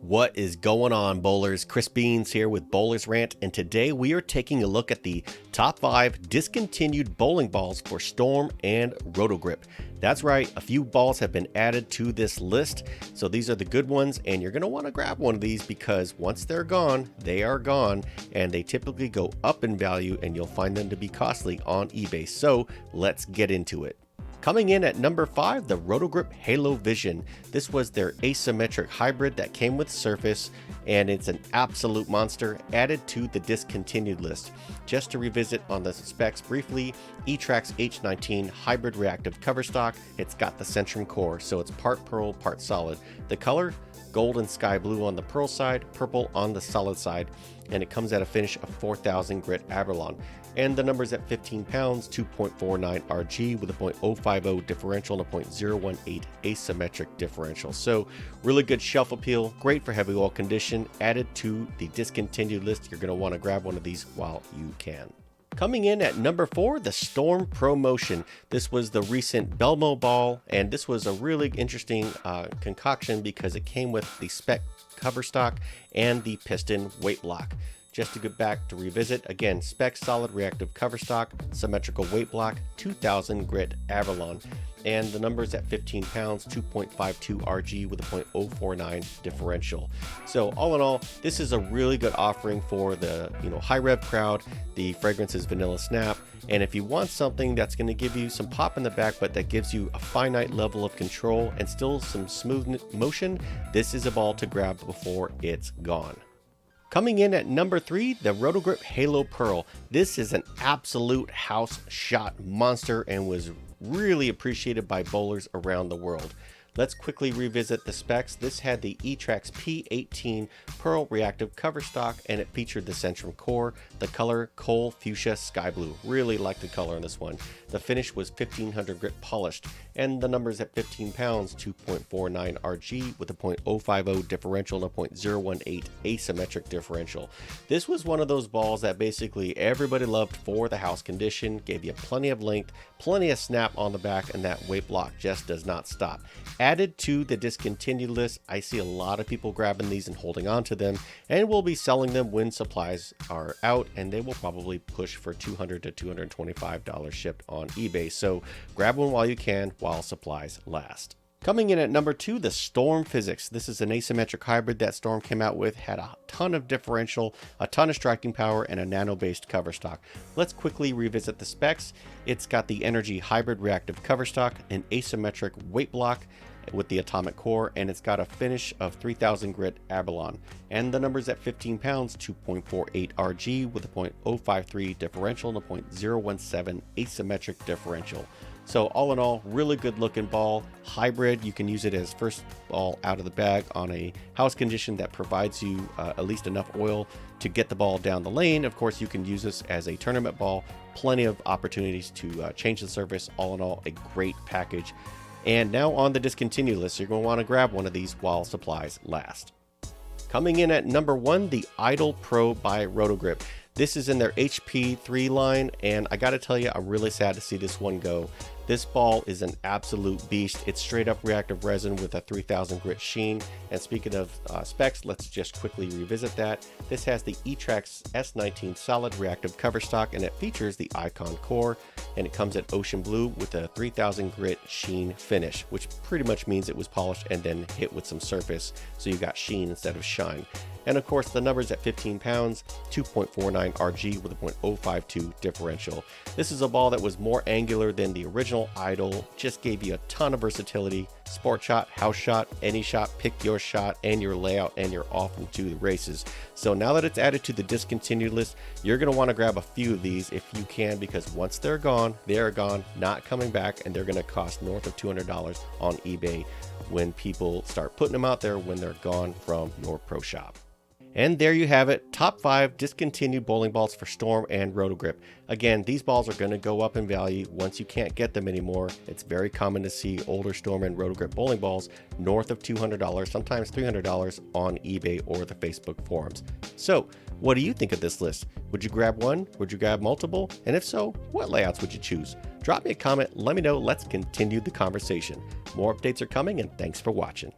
What is going on, bowlers? Chris Beans here with Bowlers Rant, and today we are taking a look at the top 5 discontinued bowling balls for Storm and Roto Grip. That's right, a few balls have been added to this list, so these are the good ones, and you're going to want to grab one of these because once they're gone, they are gone, and they typically go up in value, and you'll find them to be costly on eBay. So let's get into it. Coming in at number 5, the Roto Grip Halo Vision. This was their asymmetric hybrid that came with Surface, and it's an absolute monster, added to the discontinued list. Just to revisit on the specs briefly, E-Trax H19 hybrid reactive cover stock. It's got the Centrum core, so it's part pearl, part solid. The color, gold and sky blue on the pearl side, purple on the solid side, and it comes at a finish of 4000 grit Avalon. And the number's at 15 pounds, 2.49 RG with a .050 differential and a .018 asymmetric differential. So really good shelf appeal, great for heavy oil condition, added to the discontinued list. You're going to want to grab one of these while you can. Coming in at number 4, the Storm Pro Motion. This was the recent Belmo ball, and this was a really interesting concoction because it came with the spec cover stock and the piston weight block. Just to get back to revisit, again, spec solid reactive cover stock, symmetrical weight block, 2000 grit Avalon, and the numbers at 15 pounds, 2.52 RG with a .049 differential. So all in all, this is a really good offering for the high rev crowd. The fragrance is Vanilla Snap, and if you want something that's going to give you some pop in the back, but that gives you a finite level of control and still some smooth motion, this is a ball to grab before it's gone. Coming in at number 3, the Roto Grip Halo Pearl. This is an absolute house shot monster and was really appreciated by bowlers around the world. Let's quickly revisit the specs. This had the E-Trax P18 Pearl Reactive cover stock, and it featured the Centrum core, the color Coal Fuchsia Sky Blue. Really like the color on this one. The finish was 1500 grit polished, and the numbers at 15 pounds, 2.49 RG with a .050 differential and a .018 asymmetric differential. This was one of those balls that basically everybody loved for the house condition, gave you plenty of length, plenty of snap on the back, and that weight block just does not stop. Added to the discontinued list, I see a lot of people grabbing these and holding on to them, and we'll be selling them when supplies are out, and they will probably push for $200 to $225 shipped on eBay. So grab one while you can, while supplies last. Coming in at number 2, the Storm Physics. This is an asymmetric hybrid that Storm came out with, had a ton of differential, a ton of striking power, and a nano-based cover stock. Let's quickly revisit the specs. It's got the Energy Hybrid Reactive cover stock, an asymmetric weight block with the atomic core, and it's got a finish of 3000 grit Avalon. And the number's at 15 pounds, 2.48 RG with a .053 differential and a .017 asymmetric differential. So all in all, really good looking ball, hybrid. You can use it as first ball out of the bag on a house condition that provides you at least enough oil to get the ball down the lane. Of course, you can use this as a tournament ball. Plenty of opportunities to change the surface. All in all, a great package. And now on the discontinued list, you're going to want to grab one of these while supplies last. Coming in at number 1, the Idol Pro by Roto Grip. This is in their HP3 line, and I got to tell you, I'm really sad to see this one go. This ball is an absolute beast. It's straight up reactive resin with a 3000 grit sheen. And speaking of specs, let's just quickly revisit that. This has the E-Trax S19 solid reactive cover stock, and it features the Icon core, and it comes at ocean blue with a 3000 grit sheen finish, which pretty much means it was polished and then hit with some surface, so you got sheen instead of shine. And of course, the number's at 15 pounds, 2.49 RG with a .052 differential. This is a ball that was more angular than the original Idol, just gave you a ton of versatility. Sport shot, house shot, any shot, pick your shot and your layout, and you're off into the races. So now that it's added to the discontinued list, you're going to want to grab a few of these if you can, because once they're gone, not coming back, and they're going to cost north of $200 on eBay when people start putting them out there when they're gone from your pro shop. And there you have it, top 5 discontinued bowling balls for Storm and Roto Grip. Again, these balls are going to go up in value once you can't get them anymore. It's very common to see older Storm and Roto Grip bowling balls north of $200, sometimes $300 on eBay or the Facebook forums. So, what do you think of this list? Would you grab one? Would you grab multiple? And if so, what layouts would you choose? Drop me a comment, let me know, let's continue the conversation. More updates are coming, and thanks for watching.